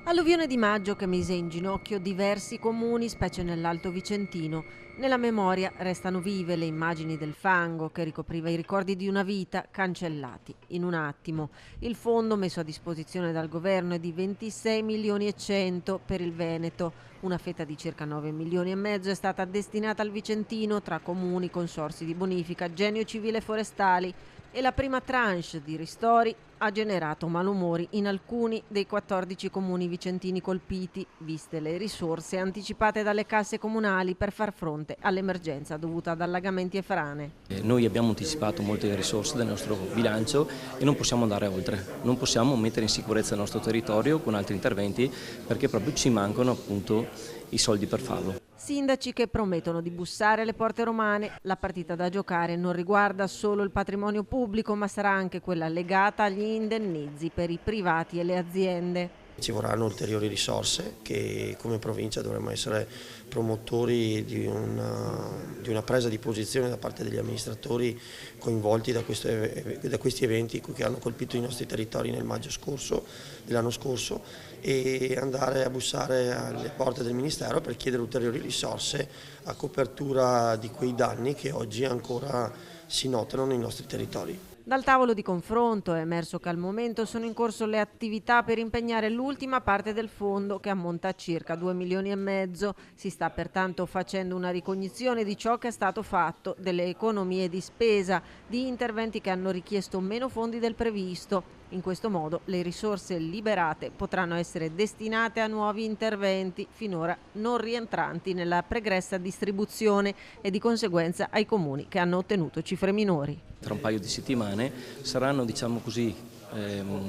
Alluvione di maggio che mise in ginocchio diversi comuni, specie nell'Alto Vicentino. Nella memoria restano vive le immagini del fango che ricopriva i ricordi di una vita cancellati in un attimo. Il fondo messo a disposizione dal governo è di 26 milioni e 100 per il Veneto. Una fetta di circa 9 milioni e mezzo è stata destinata al Vicentino tra comuni, consorzi di bonifica, genio civile e forestali, e la prima tranche di ristori ha generato malumori in alcuni dei 14 comuni vicentini colpiti, viste le risorse anticipate dalle casse comunali per far fronte all'emergenza dovuta ad allagamenti e frane. Noi abbiamo anticipato molte risorse del nostro bilancio e non possiamo andare oltre, non possiamo mettere in sicurezza il nostro territorio con altri interventi perché proprio ci mancano appunto i soldi per farlo. Sindaci che promettono di bussare alle porte romane. La partita da giocare non riguarda solo il patrimonio pubblico, ma sarà anche quella legata agli indennizi per i privati e le aziende. Ci vorranno ulteriori risorse che come provincia dovremmo essere promotori di una presa di posizione da parte degli amministratori coinvolti da questi eventi che hanno colpito i nostri territori nel maggio scorso, dell'anno scorso, e andare a bussare alle porte del Ministero per chiedere ulteriori risorse a copertura di quei danni che oggi ancora si notano nei nostri territori. Dal tavolo di confronto è emerso che al momento sono in corso le attività per impegnare l'ultima parte del fondo, che ammonta a circa 2 milioni e mezzo. Si sta pertanto facendo una ricognizione di ciò che è stato fatto, delle economie di spesa, di interventi che hanno richiesto meno fondi del previsto. In questo modo le risorse liberate potranno essere destinate a nuovi interventi finora non rientranti nella pregressa distribuzione e di conseguenza ai comuni che hanno ottenuto cifre minori. Tra un paio di settimane saranno, diciamo così,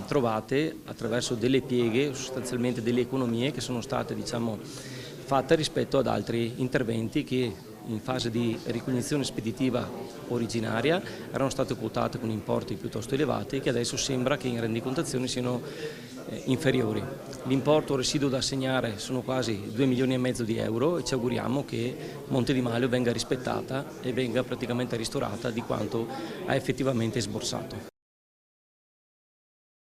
trovate attraverso delle pieghe, sostanzialmente delle economie che sono state, diciamo, fatte rispetto ad altri interventi che in fase di ricognizione speditiva originaria erano state quotate con importi piuttosto elevati e che adesso sembra che in rendicontazione siano inferiori. L'importo residuo da assegnare sono quasi 2 milioni e mezzo di euro e ci auguriamo che Monte di Maio venga rispettata e venga praticamente ristorata di quanto ha effettivamente sborsato.